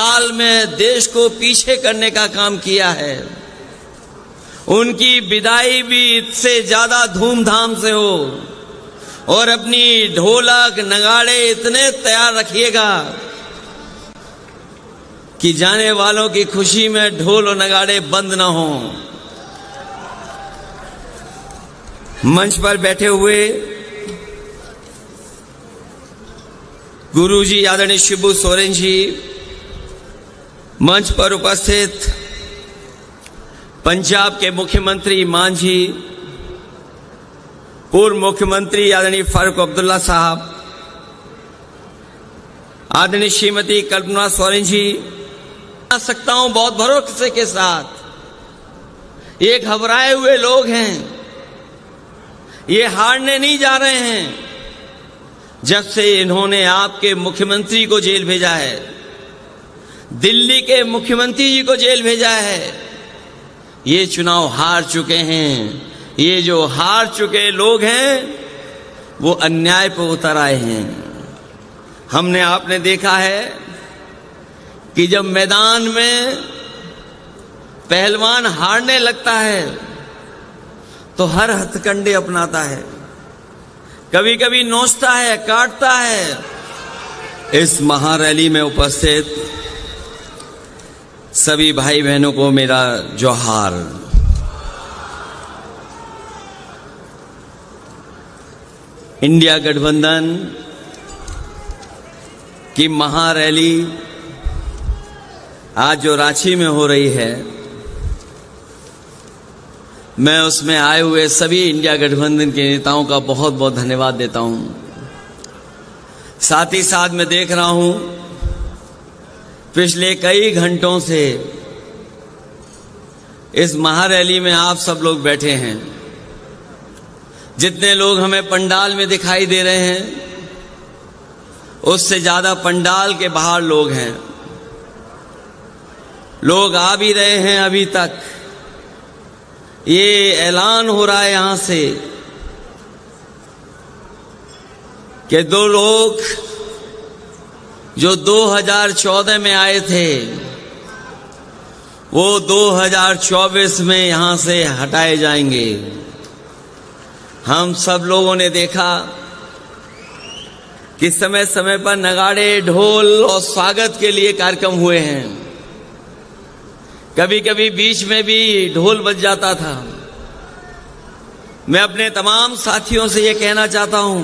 साल में देश को पीछे करने का काम किया है, उनकी विदाई भी इससे ज्यादा धूमधाम से हो और अपनी ढोलक नगाड़े इतने तैयार रखिएगा कि जाने वालों की खुशी में ढोल और नगाड़े बंद ना हो। मंच पर बैठे हुए गुरुजी आदरणीय शिबू सोरेन जी, मंच पर उपस्थित पंजाब के मुख्यमंत्री मान जी, पूर्व मुख्यमंत्री आदरणीय फारूक अब्दुल्ला साहब, आदरणीय श्रीमती कल्पना सोरेन जी, आ सकता हूं बहुत भरोसे के साथ, ये घबराए हुए लोग हैं, ये हारने नहीं जा रहे हैं। जब से इन्होंने आपके मुख्यमंत्री को जेल भेजा है, दिल्ली के मुख्यमंत्री जी को जेल भेजा है, ये चुनाव हार चुके हैं। ये जो हार चुके लोग हैं वो अन्याय पर उतर आए हैं। हमने आपने देखा है कि जब मैदान में पहलवान हारने लगता है तो हर हथकंडे अपनाता है, कभी कभी नोचता है, काटता है। इस महारैली में उपस्थित सभी भाई बहनों को मेरा जोहार। इंडिया गठबंधन की महारैली आज जो रांची में हो रही है, मैं उसमें आए हुए सभी इंडिया गठबंधन के नेताओं का बहुत बहुत धन्यवाद देता हूं। साथ ही साथ मैं देख रहा हूं पिछले कई घंटों से इस महारैली में आप सब लोग बैठे हैं। जितने लोग हमें पंडाल में दिखाई दे रहे हैं, उससे ज्यादा पंडाल के बाहर लोग हैं। लोग आ भी रहे हैं। अभी तक ये ऐलान हो रहा है यहां से कि दो लोग जो 2014 में आए थे वो 2024 में यहां से हटाए जाएंगे। हम सब लोगों ने देखा कि समय समय पर नगाड़े, ढोल और स्वागत के लिए कार्यक्रम हुए हैं। कभी कभी बीच में भी ढोल बज जाता था। मैं अपने तमाम साथियों से ये कहना चाहता हूं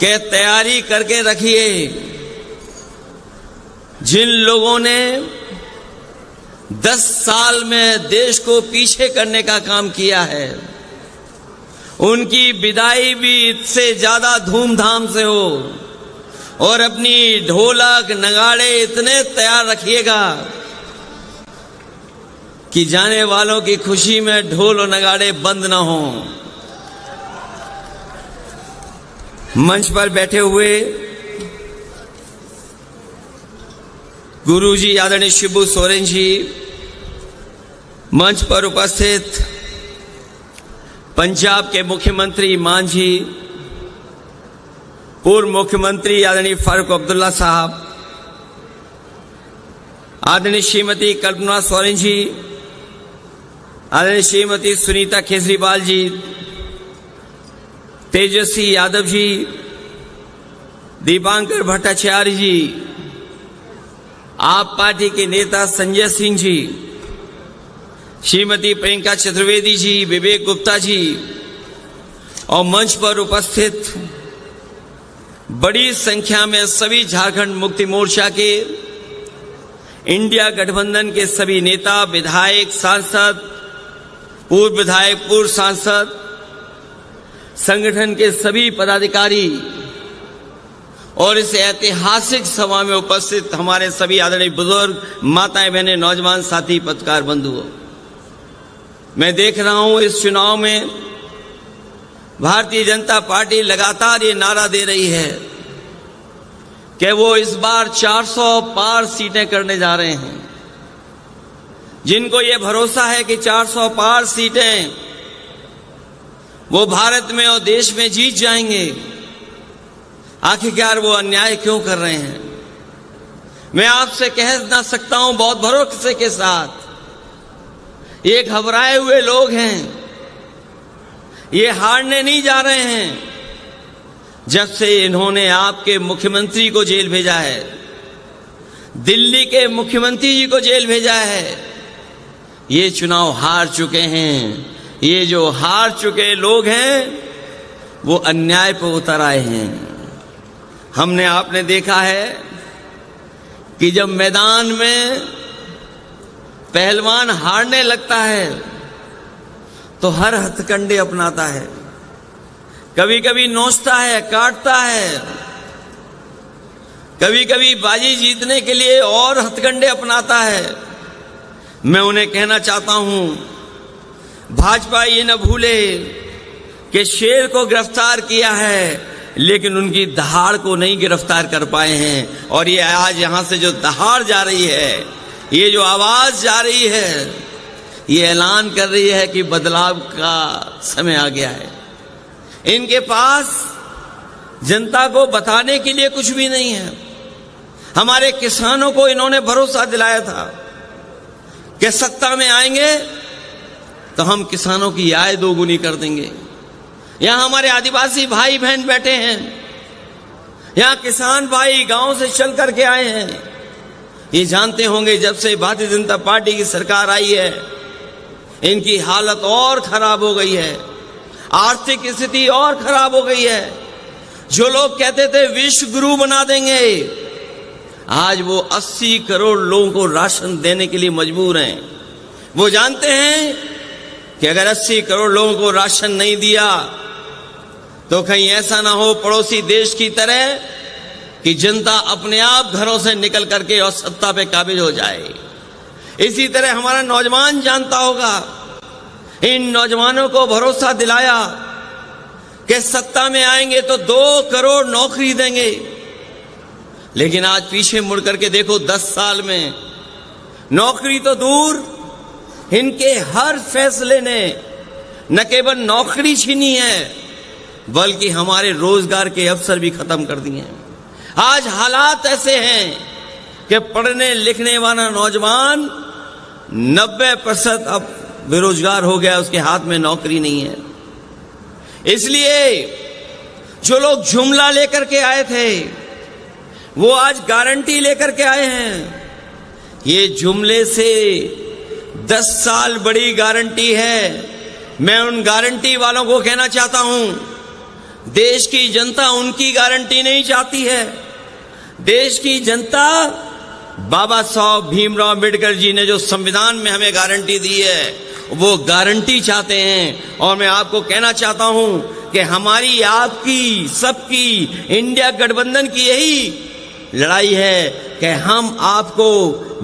कि तैयारी करके रखिए। जिन लोगों ने 10 साल में देश को पीछे करने का काम किया है, उनकी विदाई भी इससे ज्यादा धूमधाम से हो और अपनी ढोलक नगाड़े इतने तैयार रखिएगा कि जाने वालों की खुशी में ढोल और नगाड़े बंद ना हो। मंच पर बैठे हुए गुरुजी आदरणीय शिबू सोरेन जी, मंच पर उपस्थित पंजाब के मुख्यमंत्री मान जी, पूर्व मुख्यमंत्री आदरणीय फारूक अब्दुल्ला साहब, आदरणीय श्रीमती कल्पना सोरेन जी, आदरणीय श्रीमती सुनीता केजरीवाल जी, तेजस्वी यादव जी, दीपांकर भट्टाचार्य जी, आप पार्टी के नेता संजय सिंह जी, श्रीमती प्रियंका चतुर्वेदी जी, विवेक गुप्ता जी और मंच पर उपस्थित बड़ी संख्या में सभी झारखंड मुक्ति मोर्चा के, इंडिया गठबंधन के सभी नेता, विधायक, सांसद, पूर्व विधायक, पूर्व सांसद, संगठन के सभी पदाधिकारी और इस ऐतिहासिक सभा में उपस्थित हमारे सभी आदरणीय बुजुर्ग, माताएं, बहनें, नौजवान साथी, पत्रकार बंधुओं, मैं देख रहा हूं इस चुनाव में भारतीय जनता पार्टी लगातार ये नारा दे रही है कि वो इस बार 400 पार सीटें करने जा रहे हैं। जिनको ये भरोसा है कि 400 पार सीटें वो भारत में और देश में जीत जाएंगे, आखिरकार वो अन्याय क्यों कर रहे हैं? मैं आपसे कह ना सकता हूं बहुत भरोसे के साथ, ये घबराए हुए लोग हैं, ये हारने नहीं जा रहे हैं। जब से इन्होंने आपके मुख्यमंत्री को जेल भेजा है, दिल्ली के मुख्यमंत्री जी को जेल भेजा है, ये चुनाव हार चुके हैं। ये जो हार चुके लोग हैं वो अन्याय पर उतर आए हैं। हमने आपने देखा है कि जब मैदान में पहलवान हारने लगता है तो हर हथकंडे अपनाता है, कभी कभी नोचता है, काटता है, कभी कभी बाजी जीतने के लिए और हथकंडे अपनाता है। मैं उन्हें कहना चाहता हूं, भाजपा ये न भूले कि शेर को गिरफ्तार किया है लेकिन उनकी दहाड़ को नहीं गिरफ्तार कर पाए हैं। और ये आज यहां से जो दहाड़ जा रही है, ये जो आवाज जा रही है, ये ऐलान कर रही है कि बदलाव का समय आ गया है। इनके पास जनता को बताने के लिए कुछ भी नहीं है। हमारे किसानों को इन्होंने भरोसा दिलाया था कि सत्ता में आएंगे तो हम किसानों की आय दोगुनी कर देंगे। यहां हमारे आदिवासी भाई बहन बैठे हैं, यहां किसान भाई गांव से चल करके आए हैं। ये जानते होंगे जब से भारतीय जनता पार्टी की सरकार आई है, इनकी हालत और खराब हो गई है, आर्थिक स्थिति और खराब हो गई है। जो लोग कहते थे विश्व गुरु बना देंगे, आज वो 80 करोड़ लोगों को राशन देने के लिए मजबूर हैं। वो जानते हैं कि अगर 80 करोड़ लोगों को राशन नहीं दिया तो कहीं ऐसा ना हो पड़ोसी देश की तरह कि जनता अपने आप घरों से निकल करके और सत्ता पे काबिज हो जाए। इसी तरह हमारा नौजवान जानता होगा, इन नौजवानों को भरोसा दिलाया कि सत्ता में आएंगे तो 2 करोड़ नौकरी देंगे। लेकिन आज पीछे मुड़ करके देखो, 10 साल में नौकरी तो दूर, इनके हर फैसले ने न केवल नौकरी छीनी है बल्कि हमारे रोजगार के अवसर भी खत्म कर दिए हैं। आज हालात ऐसे हैं कि पढ़ने लिखने वाला नौजवान 90% अब बेरोजगार हो गया, उसके हाथ में नौकरी नहीं है। इसलिए जो लोग जुमला लेकर के आए थे वो आज गारंटी लेकर के आए हैं। ये जुमले से 10 साल बड़ी गारंटी है। मैं उन गारंटी वालों को कहना चाहता हूं, देश की जनता उनकी गारंटी नहीं चाहती है। देश की जनता बाबा साहब भीमराव अंबेडकर जी ने जो संविधान में हमें गारंटी दी है वो गारंटी चाहते हैं। और मैं आपको कहना चाहता हूं कि हमारी, आपकी, सबकी, इंडिया गठबंधन की यही लड़ाई है कि हम आपको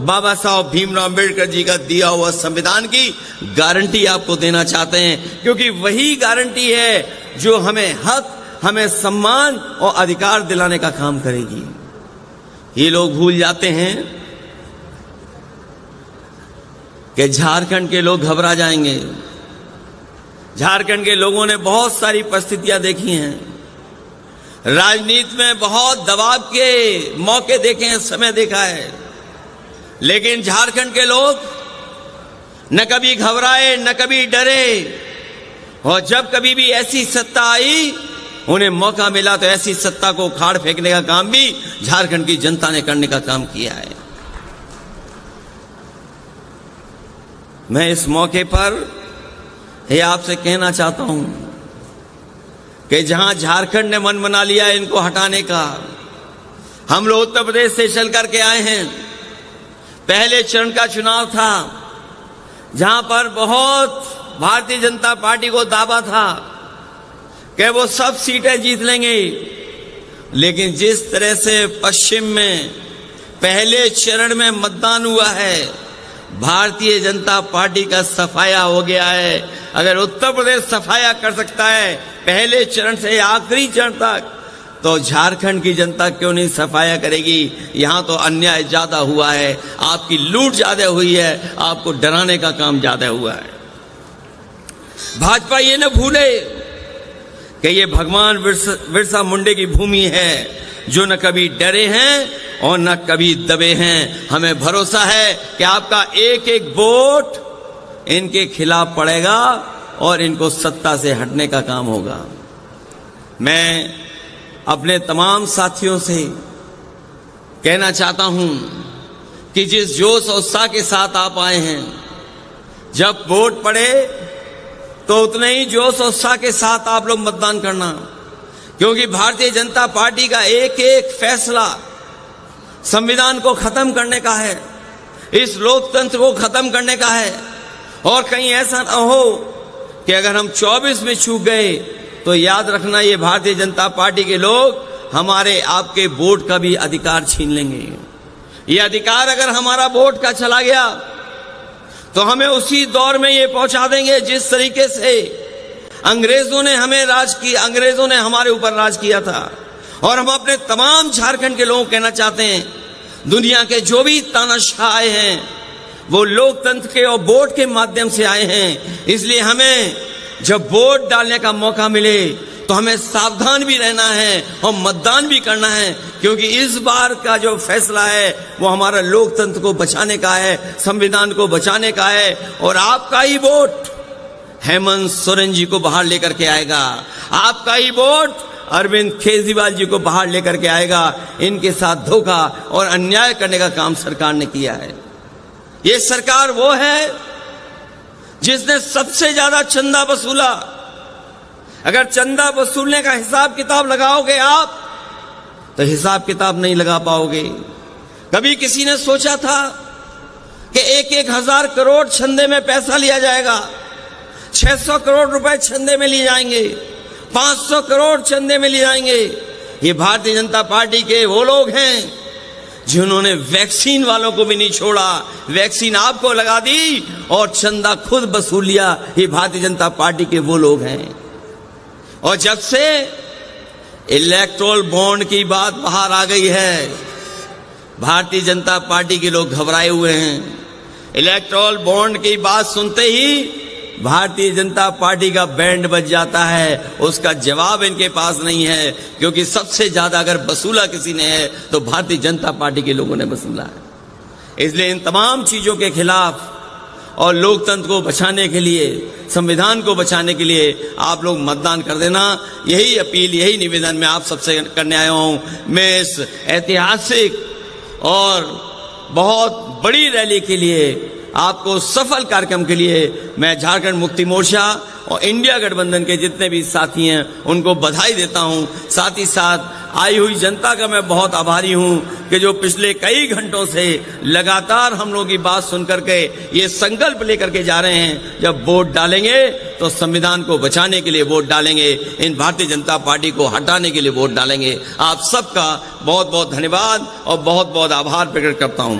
बाबा साहब भीमराव अंबेडकर जी का दिया हुआ संविधान की गारंटी आपको देना चाहते हैं, क्योंकि वही गारंटी है जो हमें हक, हमें सम्मान और अधिकार दिलाने का काम करेगी। ये लोग भूल जाते हैं कि झारखंड के लोग घबरा जाएंगे। झारखंड के लोगों ने बहुत सारी परिस्थितियां देखी हैं, राजनीति में बहुत दबाव के मौके देखे हैं, समय देखा है, लेकिन झारखंड के लोग न कभी घबराए न कभी डरे। और जब कभी भी ऐसी सत्ता आई, उन्हें मौका मिला तो ऐसी सत्ता को उखाड़ फेंकने का काम भी झारखंड की जनता ने करने का काम किया है। मैं इस मौके पर यह आपसे कहना चाहता हूं कि जहां झारखंड ने मन बना लिया है इनको हटाने का, हम लोग उत्तर प्रदेश से चल करके आए हैं। पहले चरण का चुनाव था जहां पर बहुत भारतीय जनता पार्टी को दावा था कि वो सब सीटें जीत लेंगे, लेकिन जिस तरह से पश्चिम में पहले चरण में मतदान हुआ है, भारतीय जनता पार्टी का सफाया हो गया है। अगर उत्तर प्रदेश सफाया कर सकता है पहले चरण से आखिरी चरण तक, तो झारखंड की जनता क्यों नहीं सफाया करेगी। यहां तो अन्याय ज्यादा हुआ है, आपकी लूट ज्यादा हुई है, आपको डराने का काम ज्यादा हुआ है। भाजपा ये न भूले कि ये भगवान बिरसा मुंडे की भूमि है, जो न कभी डरे हैं और न कभी दबे हैं। हमें भरोसा है कि आपका एक एक वोट इनके खिलाफ पड़ेगा और इनको सत्ता से हटने का काम होगा। मैं अपने तमाम साथियों से कहना चाहता हूं कि जिस जोश और उत्साह के साथ आप आए हैं, जब वोट पड़े तो उतने ही जोश और उत्साह के साथ आप लोग मतदान करना, क्योंकि भारतीय जनता पार्टी का एक एक फैसला संविधान को खत्म करने का है, इस लोकतंत्र को खत्म करने का है। और कहीं ऐसा ना हो कि अगर हम 24 में चूक गए तो याद रखना, ये भारतीय जनता पार्टी के लोग हमारे आपके वोट का भी अधिकार छीन लेंगे। ये अधिकार अगर हमारा वोट का चला गया तो हमें उसी दौर में ये पहुंचा देंगे जिस तरीके से अंग्रेजों ने हमें राज किया, अंग्रेजों ने हमारे ऊपर राज किया था। और हम अपने तमाम झारखंड के लोगों को कहना चाहते हैं, दुनिया के जो भी तानाशाह आए हैं वो लोकतंत्र के और वोट के माध्यम से आए हैं। इसलिए हमें जब वोट डालने का मौका मिले तो हमें सावधान भी रहना है और मतदान भी करना है, क्योंकि इस बार का जो फैसला है वो हमारा लोकतंत्र को बचाने का है, संविधान को बचाने का है। और आपका ही वोट हेमंत सोरेन जी को बाहर लेकर के आएगा, आपका ही वोट अरविंद केजरीवाल जी को बाहर लेकर के आएगा। इनके साथ धोखा और अन्याय करने का काम सरकार ने किया है। ये सरकार वो है जिसने सबसे ज्यादा चंदा वसूला। अगर चंदा वसूलने का हिसाब किताब लगाओगे आप तो हिसाब किताब नहीं लगा पाओगे। कभी किसी ने सोचा था कि 1,000 करोड़ चंदे में पैसा लिया जाएगा, 600 करोड़ रुपए चंदे में लिए जाएंगे, 500 करोड़ चंदे में लिए जाएंगे। ये भारतीय जनता पार्टी के वो लोग हैं जिन्होंने वैक्सीन वालों को भी नहीं छोड़ा, वैक्सीन आपको लगा दी और चंदा खुद वसूल लिया। ये भारतीय जनता पार्टी के वो लोग हैं। और जब से इलेक्टोरल बॉन्ड की बात बाहर आ गई है, भारतीय जनता पार्टी के लोग घबराए हुए हैं। इलेक्टोरल बॉन्ड की बात सुनते ही भारतीय जनता पार्टी का बैंड बज जाता है। उसका जवाब इनके पास नहीं है, क्योंकि सबसे ज्यादा अगर वसूला किसी ने है तो भारतीय जनता पार्टी के लोगों ने वसूला है। इसलिए इन तमाम चीजों के खिलाफ और लोकतंत्र को बचाने के लिए, संविधान को बचाने के लिए आप लोग मतदान कर देना। यही अपील, यही निवेदन मैं आप सबसे करने आया हूं। मैं इस ऐतिहासिक और बहुत बड़ी रैली के लिए, आपको सफल कार्यक्रम के लिए मैं झारखंड मुक्ति मोर्चा और इंडिया गठबंधन के जितने भी साथी हैं उनको बधाई देता हूं। साथ ही साथ आई हुई जनता का मैं बहुत आभारी हूं कि जो पिछले कई घंटों से लगातार हम लोगों की बात सुनकर के ये संकल्प लेकर के जा रहे हैं, जब वोट डालेंगे तो संविधान को बचाने के लिए वोट डालेंगे, इन भारतीय जनता पार्टी को हटाने के लिए वोट डालेंगे। आप सबका बहुत बहुत धन्यवाद और बहुत बहुत आभार प्रकट करता हूं।